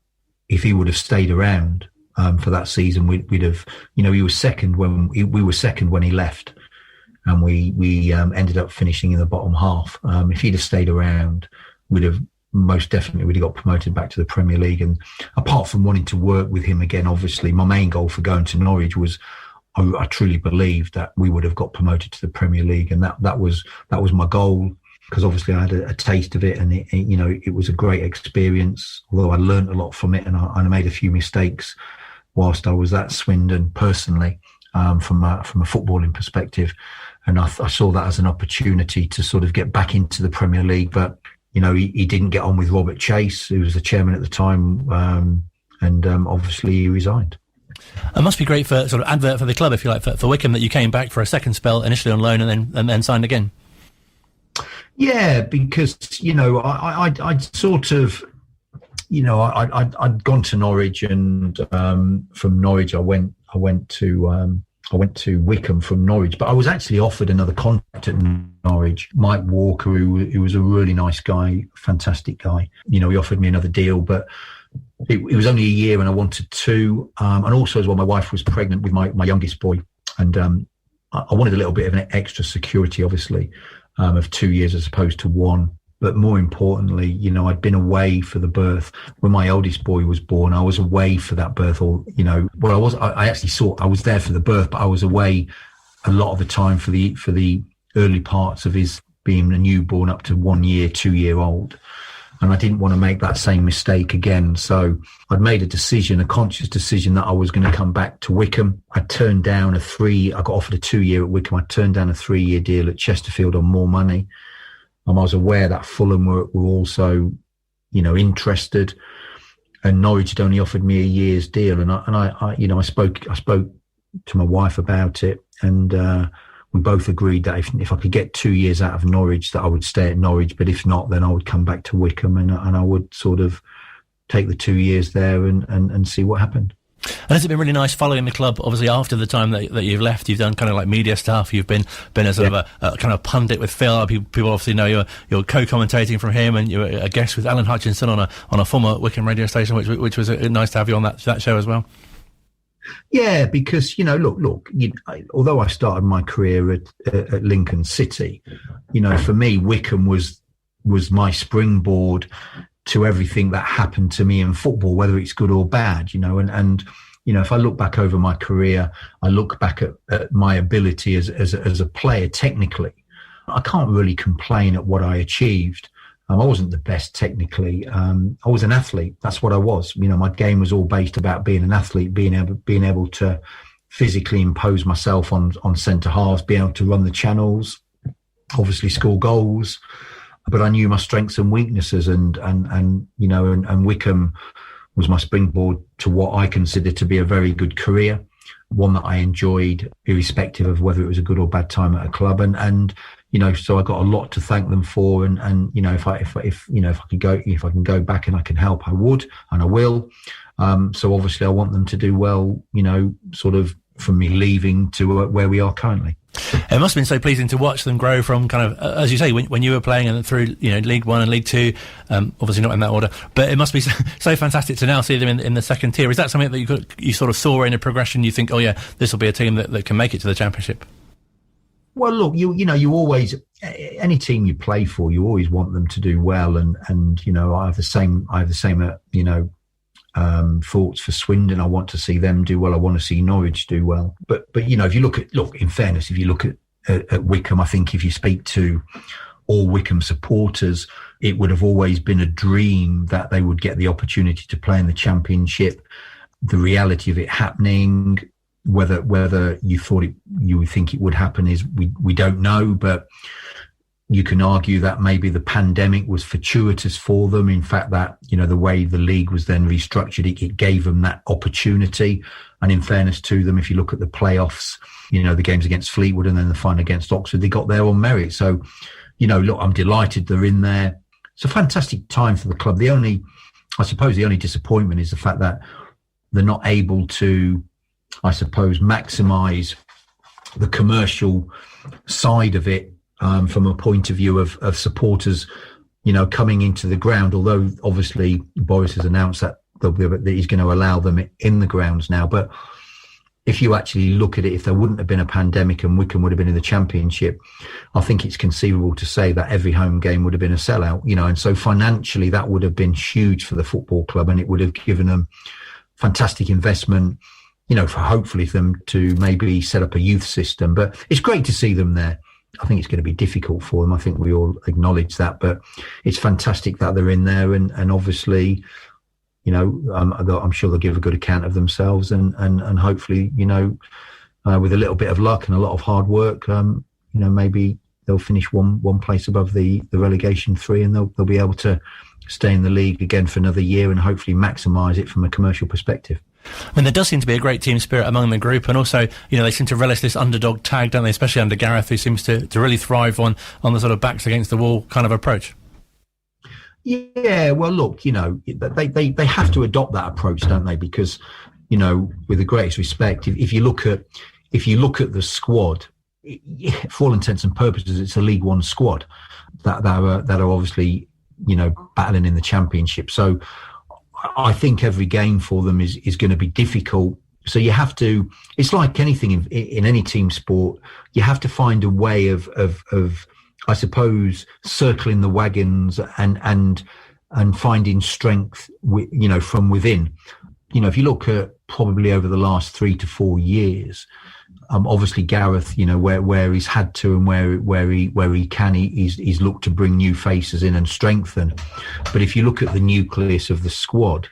if he would have stayed around, for that season, we'd have, he was second when we were second when he left, and we ended up finishing in the bottom half. If he'd have stayed around, we'd have most definitely got promoted back to the Premier League. And apart from wanting to work with him again, obviously my main goal for going to Norwich was I truly believed that we would have got promoted to the Premier League, and that was my goal. Because obviously I had a taste of it, and it was a great experience. Although I learned a lot from it, and I made a few mistakes whilst I was at Swindon personally, from a footballing perspective. And I saw that as an opportunity to sort of get back into the Premier League. But, he didn't get on with Robert Chase, who was the chairman at the time, and obviously he resigned. It must be great for sort of advert for the club, if you like, for Wycombe, that you came back for a second spell, initially on loan and then signed again. Yeah, because, I'd sort of... I'd gone to Norwich, and from Norwich I went to Wycombe from Norwich. But I was actually offered another contract at Norwich. Mike Walker, who was a really nice guy, fantastic guy. He offered me another deal, but it was only a year, and I wanted 2. And also as well, my wife was pregnant with my youngest boy, and I wanted a little bit of an extra security, obviously, of 2 years as opposed to 1. But more importantly, you know, I'd been away for the birth. When my oldest boy was born, I was away for that birth. Or, you know, well, I actually I was there for the birth, but I was away a lot of the time for the early parts of his being a newborn up to 1 year, 2 year old. And I didn't want to make that same mistake again. So I'd made a conscious decision that I was going to come back to Wycombe. I turned down I got offered a 2 year at Wycombe. I turned down a 3 year deal at Chesterfield on more money. I was aware that Fulham were also, you know, interested, and Norwich had only offered me a year's deal. And I spoke to my wife about it, and we both agreed that if I could get 2 years out of Norwich, that I would stay at Norwich. But if not, then I would come back to Wycombe, and I would sort of take the 2 years there and see what happened. And has it been really nice following the club? Obviously, after the time that you've left, you've done kind of like media stuff. You've been a sort of a kind of pundit with Phil. People obviously know you're co-commentating from him, and you're a guest with Alan Hutchinson on a former Wycombe radio station, which was nice to have you on that show as well. Yeah, because, you know, look. Although I started my career at Lincoln City, you know, for me, Wycombe was my springboard to everything that happened to me in football, whether it's good or bad, you know, and you know, if I look back over my career, I look back at my ability as a player technically. I can't really complain at what I achieved. I wasn't the best technically. I was an athlete. That's what I was. You know, my game was all based about being an athlete, being able to physically impose myself on centre halves, being able to run the channels, obviously score goals. But I knew my strengths and weaknesses, and you know, and Wycombe was my springboard to what I consider to be a very good career, one that I enjoyed, irrespective of whether it was a good or bad time at a club. And you know, so I got a lot to thank them for. And you know, if I can go back and I can help, I would, and I will. So obviously, I want them to do well. You know, sort of from me leaving to where we are currently. It must have been so pleasing to watch them grow from kind of, as you say, when you were playing and through, you know, League One and League Two, obviously not in that order, but it must be so fantastic to now see them in the second tier. Is that something that you sort of saw in a progression? You think, oh yeah, this will be a team that can make it to the Championship? Well, look, you always, any team you play for, you always want them to do well, and you know, I have the same you know, thoughts for Swindon. I want to see them do well. I want to see Norwich do well. But you know, if you look, in fairness, if you look at Wycombe, I think if you speak to all Wycombe supporters, it would have always been a dream that they would get the opportunity to play in the Championship. The reality of it happening, whether you would think it would happen, is we don't know. But you can argue that maybe the pandemic was fortuitous for them. In fact, that, you know, the way the league was then restructured, it gave them that opportunity. And in fairness to them, if you look at the playoffs, you know, the games against Fleetwood and then the final against Oxford, they got there on merit. So, you know, look, I'm delighted they're in there. It's a fantastic time for the club. I suppose the only disappointment is the fact that they're not able to, I suppose, maximise the commercial side of it. From a point of view of supporters, you know, coming into the ground, although obviously Boris has announced that he's going to allow them in the grounds now. But if you actually look at it, if there wouldn't have been a pandemic and Wycombe would have been in the Championship, I think it's conceivable to say that every home game would have been a sellout, you know, and so financially that would have been huge for the football club, and it would have given them fantastic investment, you know, for hopefully them to maybe set up a youth system. But it's great to see them there. I think it's going to be difficult for them. I think we all acknowledge that, but it's fantastic that they're in there, and obviously, you know, I'm sure they'll give a good account of themselves, and hopefully, you know, with a little bit of luck and a lot of hard work, you know, maybe they'll finish one place above the relegation 3, and they'll be able to stay in the league again for another year and hopefully maximise it from a commercial perspective. I mean, there does seem to be a great team spirit among the group, and also, you know, they seem to relish this underdog tag, don't they? Especially under Gareth, who seems to really thrive on the sort of backs against the wall kind of approach. Yeah, well, look, you know, they have to adopt that approach, don't they? Because, you know, with the greatest respect, if you look at the squad, for all intents and purposes, it's a League One squad that are obviously, you know, battling in the Championship. So I think every game for them is going to be difficult. So you have to, it's like anything in any team sport, you have to find a way of I suppose, circling the wagons and finding strength, from within. If you look at probably over the last 3 to 4 years, obviously Gareth, where he's had to and where he can, he's looked to bring new faces in and strengthen. But if you look at the nucleus of the squad,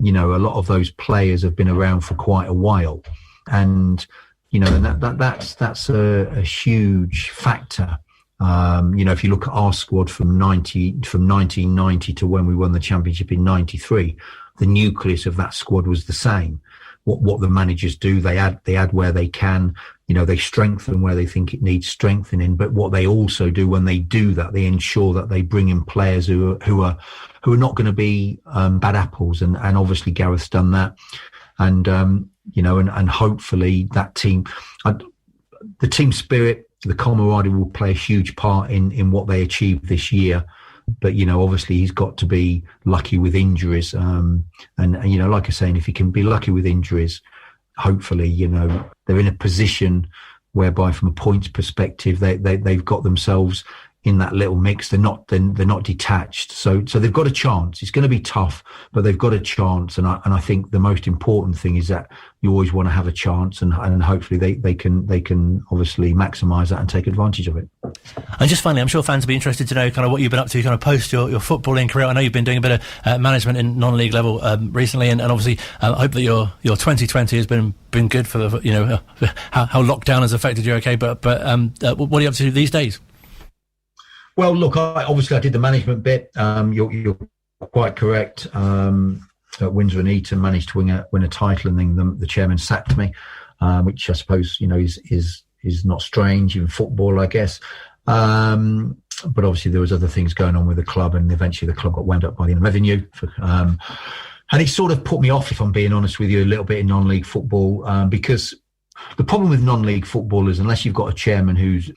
a lot of those players have been around for quite a while, and that's a huge factor. If you look at our squad from 1990 to when we won the championship in 93, the nucleus of that squad was the same. What the managers do, they add where they can, they strengthen where they think it needs strengthening. But what they also do when they do that, they ensure that they bring in players who are not going to be bad apples. And obviously Gareth's done that. And, and hopefully that team, the team spirit, the camaraderie will play a huge part in what they achieve this year. But, obviously he's got to be lucky with injuries. And like I was saying, if he can be lucky with injuries, hopefully, they're in a position whereby from a points perspective, they've got themselves in that little mix. They're not detached. So they've got a chance. It's going to be tough, but they've got a chance. And I think the most important thing is that you always want to have a chance, and hopefully they can obviously maximise that and take advantage of it. And just finally, I'm sure fans will be interested to know kind of what you've been up to kind of post your footballing career. I know you've been doing a bit of management in non-league level recently, and obviously I hope that your 2020 has been good for the, how lockdown has affected you. Okay, but what are you up to these days? Well, look, I did the management bit. You're quite correct. At Windsor and Eton, managed to win a title, and then the chairman sacked me, which I suppose is not strange in football, I guess. But obviously there was other things going on with the club, and eventually the club got wound up by the revenue. And it sort of put me off, if I'm being honest with you, a little bit in non-league football, because the problem with non-league football is unless you've got a chairman whose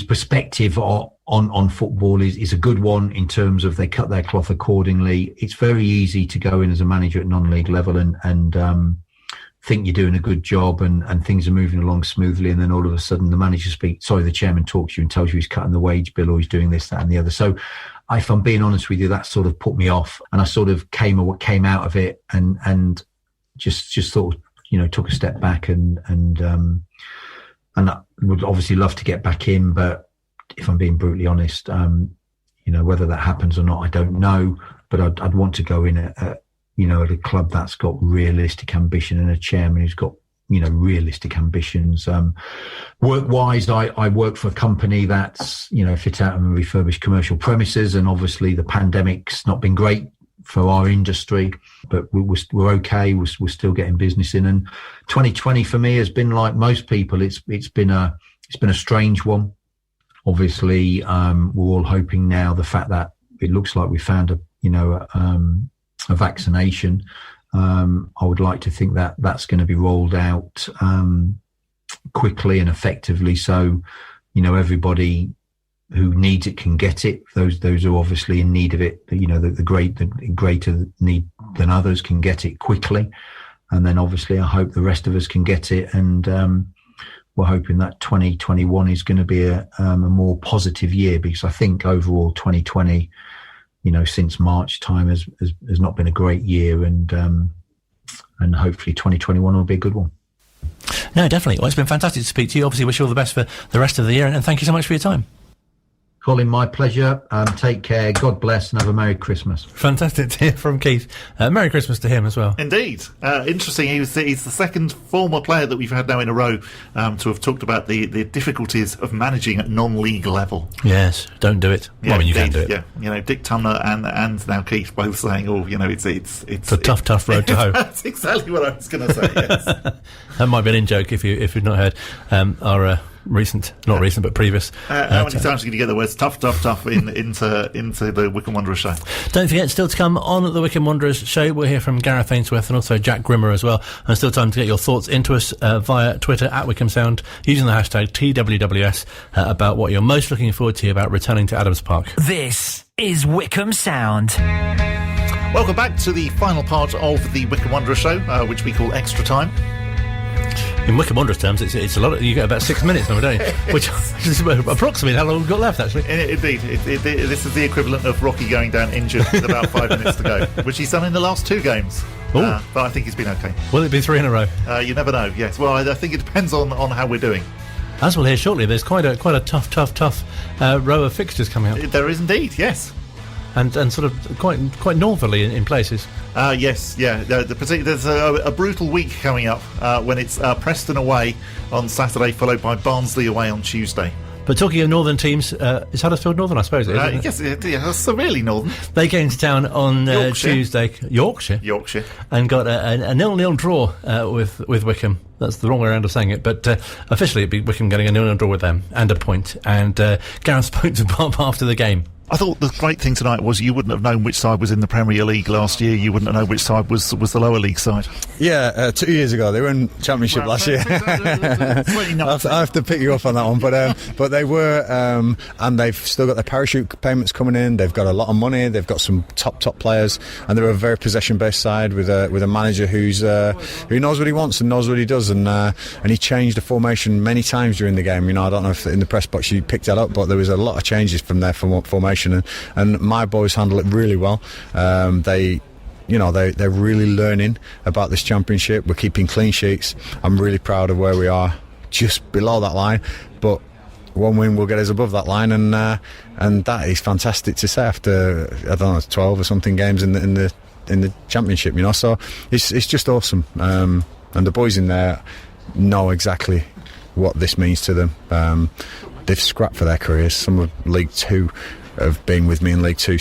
perspective on football is a good one in terms of they cut their cloth accordingly, it's very easy to go in as a manager at non-league level and think you're doing a good job and things are moving along smoothly, and then all of a sudden the chairman talks to you and tells you he's cutting the wage bill or he's doing this, that and the other. So if I'm being honest with you, that sort of put me off, and I sort of came out of it and just thought, took a step back and I would obviously love to get back in, but if I'm being brutally honest, whether that happens or not, I don't know. But I'd want to go in at a club that's got realistic ambition and a chairman who's got, realistic ambitions. Work-wise, I work for a company that's, fit out and refurbish commercial premises, and obviously the pandemic's not been great for our industry, but we're okay. We're still getting business in, and 2020 for me has been like most people. It's been a strange one. Obviously, we're all hoping now the fact that it looks like we found a vaccination. I would like to think that that's going to be rolled out quickly and effectively, so everybody who needs it can get it. Those who are obviously in need of it, the greater need than others can get it quickly. And then obviously I hope the rest of us can get it. And we're hoping that 2021 is going to be a more positive year, because I think overall 2020, since March time has not been a great year. And hopefully 2021 will be a good one. No, definitely. Well, it's been fantastic to speak to you. Obviously wish you all the best for the rest of the year, and thank you so much for your time. Colin, my pleasure. Take care. God bless, and have a Merry Christmas. Fantastic to hear from Keith. Merry Christmas to him as well. Indeed. Interesting. He's the second former player that we've had now in a row to have talked about the difficulties of managing at non-league level. Yes, don't do it. Yeah, you can do it. Yeah, Dick Tumner and now Keith both saying, it's a tough road to hoe. That's exactly what I was going to say. Yes. That might be an in-joke if you've not heard our recent but previous. How many times can you get the words tough into the Wycombe Wanderers show? Don't forget, still to come on the Wycombe Wanderers show, we'll hear from Gareth Ainsworth and also Jack Grimmer as well. And still time to get your thoughts into us via Twitter at Wycombe Sound, using the hashtag TWWS about what you're most looking forward to about returning to Adams Park. This is Wycombe Sound. Welcome back to the final part of the Wycombe Wanderers show, which we call Extra Time. In Wycombe Wanderers terms, it's a lot. You get about 6 minutes, don't you? Which is approximately how long we've got left, actually. Indeed, this is the equivalent of Rocky going down injured with about 5 minutes to go, which he's done in the last 2 games. But I think he's been okay. Will it be 3 in a row? You never know. Yes. Well, I think it depends on how we're doing. As we'll hear shortly, there's quite a tough row of fixtures coming up. There is indeed. Yes. And sort of quite northerly in places. Yes, yeah. There's a brutal week coming up when it's Preston away on Saturday, followed by Barnsley away on Tuesday. But talking of northern teams, is Huddersfield northern? I suppose it is. Yes, severely northern. They came to town on Tuesday, Yorkshire, and got a 0-0 draw with Wycombe. That's the wrong way around of saying it, but officially it'd be Wycombe getting a 0-0 draw with them and a point. And Gareth spoke to Bob after the game. I thought the great thing tonight was you wouldn't have known which side was in the Premier League last year. You wouldn't have known which side was the lower league side. Yeah, 2 years ago they were in Championship last year. I have to pick you up on that one, but they were, and they've still got their parachute payments coming in. They've got a lot of money. They've got some top players, and they're a very possession-based side with a manager who knows what he wants and knows what he does, and he changed the formation many times during the game. I don't know if in the press box you picked that up, but there was a lot of changes from their formation. And my boys handle it really well. They're really learning about this championship. We're keeping clean sheets. I'm really proud of where we are, just below that line. But one win will get us above that line, and that is fantastic to say after 12 or something games in the championship. So it's just awesome. And the boys in there know exactly what this means to them. They've scrapped for their careers. Some of League Two have been with me in League Two.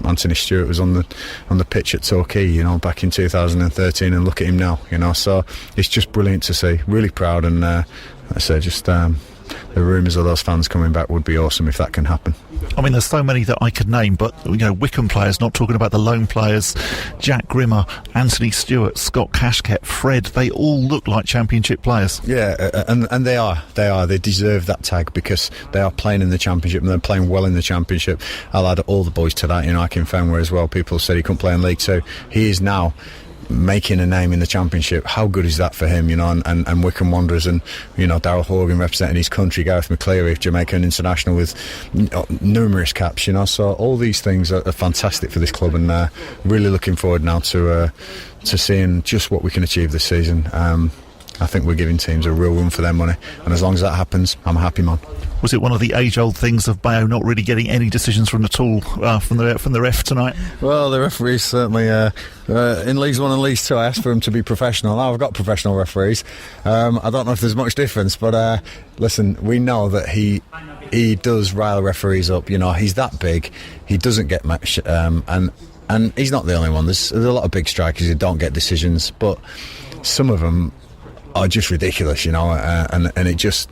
Anthony Stewart was on the pitch at Torquay, back in 2013, and look at him now, So it's just brilliant to see. Really proud, and I say just the rumours of those fans coming back would be awesome if that can happen. I mean, there's so many that I could name, but Wycombe players, not talking about the loan players, Jack Grimmer, Anthony Stewart, Scott Cashket, Fred, they all look like championship players. Yeah, and they deserve that tag because they are playing in the championship and they're playing well in the championship. I'll add all the boys to that. Akin Fenway as well. People said he couldn't play in League Two. He is now making a name in the championship. How good is that for him, and Wycombe Wanderers, and Daryl Horgan representing his country, Gareth McCleary, Jamaican international with numerous caps, so all these things are fantastic for this club, and really looking forward now to seeing just what we can achieve this season. I think we're giving teams a real run for their money, and as long as that happens, I'm a happy man. Was it one of the age-old things of Bayo not really getting any decisions from the from the ref tonight? Well, the referees certainly in Leagues 1 and Leagues 2 I asked for them to be professional. Now I've got professional referees. I don't know if there's much difference, but listen, we know that he does rile referees up. He's that big. He doesn't get much, and he's not the only one. There's a lot of big strikers who don't get decisions, but some of them are just ridiculous, and it just.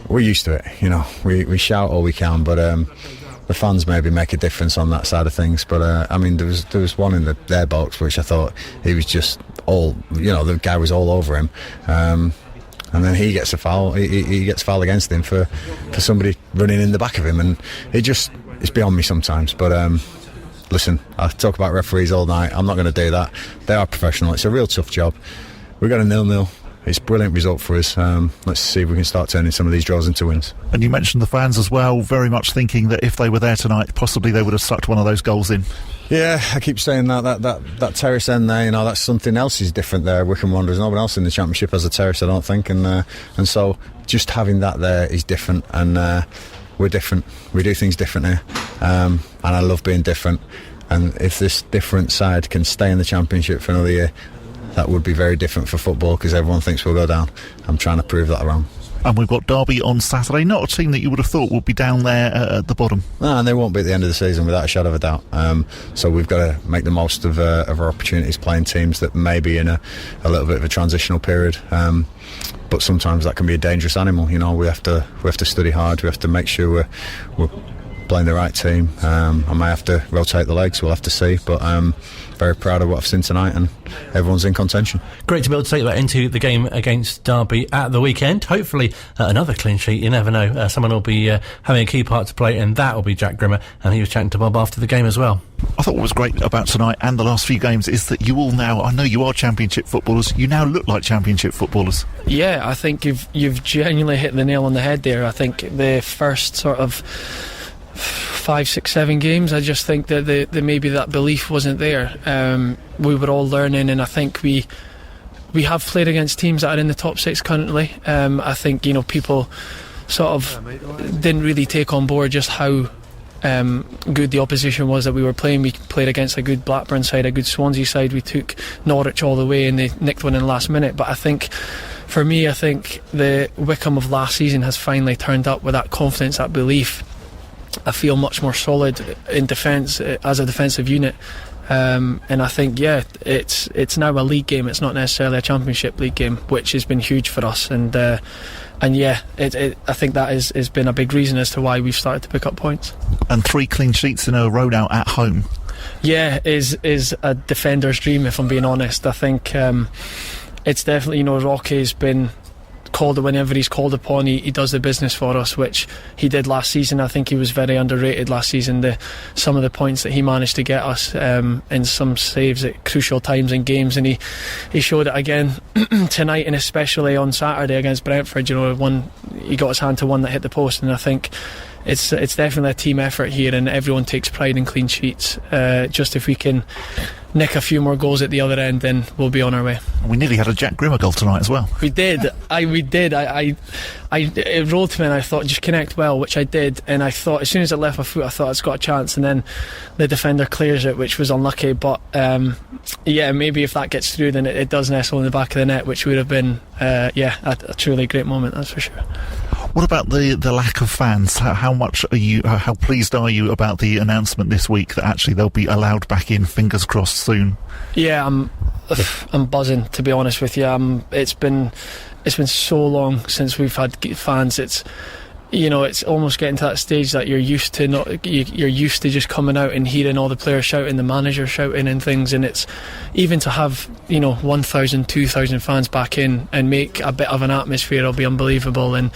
We're used to it, we shout all we can, but the fans maybe make a difference on that side of things. But there was one in their box which I thought he was just all, the guy was all over him, and then he gets a foul. He gets fouled against him for somebody running in the back of him, and it's beyond me sometimes. But listen, I talk about referees all night. I'm not going to do that. They are professional. It's a real tough job. We got a 0-0. It's a brilliant result for us. Let's see if we can start turning some of these draws into wins. And you mentioned the fans as well, very much thinking that if they were there tonight, possibly they would have sucked one of those goals in. Yeah, I keep saying that terrace end there, that's something else is different there. Wycombe Wanderers, no one else in the championship has a terrace, I don't think, and so just having that there is different, and we're different. We do things different here, and I love being different. And if this different side can stay in the championship for another year, that would be very different for football because everyone thinks we'll go down. I'm trying to prove that wrong. And we've got Derby on Saturday, not a team that you would have thought would be down there at the bottom. No, and they won't be at the end of the season without a shadow of a doubt. So we've got to make the most of our opportunities playing teams that may be in a little bit of a transitional period. But sometimes that can be a dangerous animal. We have to study hard. We have to make sure we're playing the right team. I may have to rotate the legs. We'll have to see. But very proud of what I've seen tonight, and everyone's in contention. Great to be able to take that into the game against Derby at the weekend. Hopefully another clean sheet. You never know. Someone will be having a key part to play, and that will be Jack Grimmer, and he was chatting to Bob after the game as well. I thought what was great about tonight and the last few games is that you all now, I know you are Championship footballers, you now look like Championship footballers. Yeah, I think you've genuinely hit the nail on the head there. I think the first sort of 5, 6, 7 games, I just think that the maybe that belief wasn't there. We were all learning, and I think we have played against teams that are in the top 6 currently. I think people sort of didn't really take on board just how good the opposition was that we were playing. We played against a good Blackburn side, a good Swansea side. We took Norwich all the way, and they nicked one in the last minute. But I think for me, the Wycombe of last season has finally turned up with that confidence, that belief. I feel much more solid in defence as a defensive unit, and I think it's now a league game. It's not necessarily a Championship League game, which has been huge for us. And I think that has been a big reason as to why we've started to pick up points. And 3 clean sheets in a row now at home. Yeah, is a defender's dream, if I'm being honest. I think it's definitely, Rocky's been called whenever he's called upon, he does the business for us, which he did last season. I think he was very underrated last season. Some of the points that he managed to get us in some saves at crucial times in games, and he showed it again tonight, and especially on Saturday against Brentford. He got his hand to one that hit the post, and I think it's definitely a team effort here, and everyone takes pride in clean sheets. Just if we can nick a few more goals at the other end, then we'll be on our way. We nearly had a Jack Grimmer goal tonight as well. We did. It rolled to me, and I thought, just connect well, which I did. And I thought, as soon as it left my foot, I thought it's got a chance. And then the defender clears it, which was unlucky. But maybe if that gets through, then it does nestle in the back of the net, which would have been a truly great moment. That's for sure. What about the lack of fans? How pleased are you about the announcement this week that actually they'll be allowed back in, fingers crossed, soon? Yeah, I'm buzzing, to be honest with you. It's been so long since we've had fans. It's almost getting to that stage that you're used to just coming out and hearing all the players shouting, the manager shouting and things, and it's even to have 1,000, 2,000 fans back in and make a bit of an atmosphere, it'll be unbelievable. And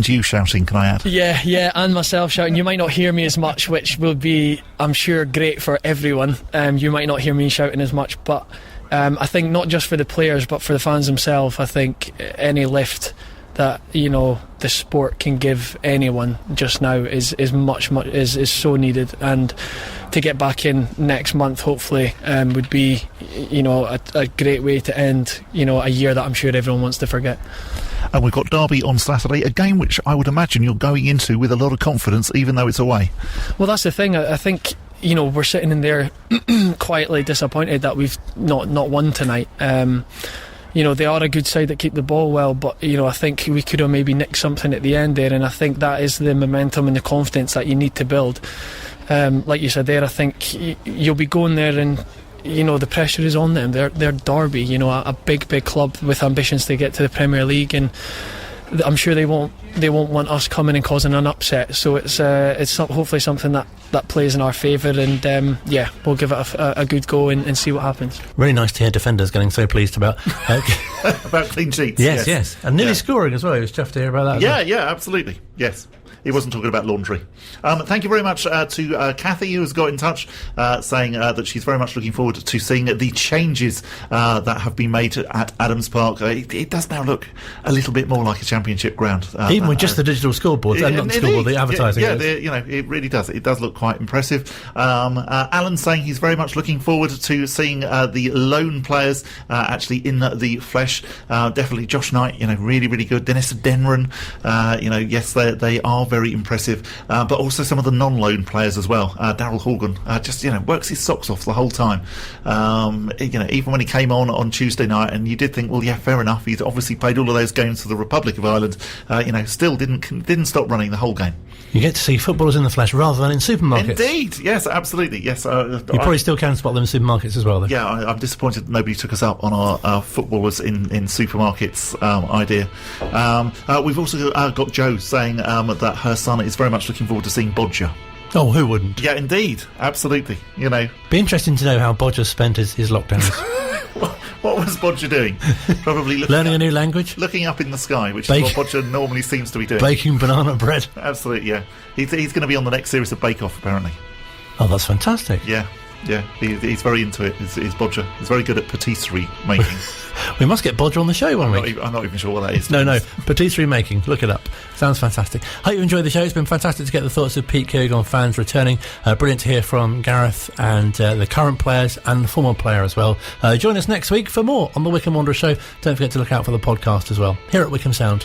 you shouting, can I add? Yeah, and myself shouting. You might not hear me as much, which will be, I'm sure, great for everyone. You might not hear me shouting as much, but I think not just for the players but for the fans themselves, I think any lift that the sport can give anyone just now is so needed, and to get back in next month hopefully would be a great way to end a year that I'm sure everyone wants to forget. And we've got Derby on Saturday, a game which I would imagine you're going into with a lot of confidence, even though it's away. Well, that's the thing. I think we're sitting in there quietly disappointed that we've not won tonight. They are a good side that keep the ball well, but I think we could have maybe nicked something at the end there, and I think that is the momentum and the confidence that you need to build. Like you said there, I think you'll be going there and the pressure is on them. They're Derby, a big club with ambitions to get to the Premier League, and I'm sure they won't want us coming and causing an upset. So it's hopefully something that plays in our favour, and we'll give it a good go and see what happens. Really nice to hear defenders getting so pleased about about clean sheets. Yes, and nearly scoring as well. He was chuffed to hear about that. Yeah, absolutely. Yes. He wasn't talking about laundry. Thank you very much to Kathy, who has got in touch, saying that she's very much looking forward to seeing the changes that have been made at Adams Park. It does now look a little bit more like a championship ground. Even with just the digital scoreboards, not the scoreboard, the advertising. It really does. It does look quite impressive. Alan's saying he's very much looking forward to seeing the lone players actually in the flesh. Definitely Josh Knight, really, really good. Dennis Denron, yes, they are very impressive, but also some of the non-loan players as well. Daryl Horgan just works his socks off the whole time. Even when he came on Tuesday night, and you did think, well, yeah, fair enough. He's obviously played all of those games for the Republic of Ireland. Still didn't stop running the whole game. You get to see footballers in the flesh rather than in supermarkets. Indeed, yes, absolutely, yes. You probably still can spot them in supermarkets as well, though. Yeah, I'm disappointed that nobody took us up on our footballers in supermarkets idea. We've also got Jo saying that her son is very much looking forward to seeing Bodger. Oh, who wouldn't? Yeah, indeed. Absolutely. You know. Be interesting to know how Bodger spent his lockdowns. What was Bodger doing? Probably learning a new language? Looking up in the sky, which is what Bodger normally seems to be doing. Baking banana bread. Absolutely, yeah. He's going to be on the next series of Bake Off, apparently. Oh, that's fantastic. Yeah. He's very into it. He's Bodger. He's very good at patisserie making. We must get Bodger on the show one week. I'm not even sure what that is. No, patisserie making. Look it up. Sounds fantastic. Hope you enjoyed the show. It's been fantastic to get the thoughts of Pete Couhig on fans returning. Brilliant to hear from Gareth and the current players and the former player as well. Join us next week for more on the Wycombe Wanderers show. Don't forget to look out for the podcast as well. Here at Wycombe Sound.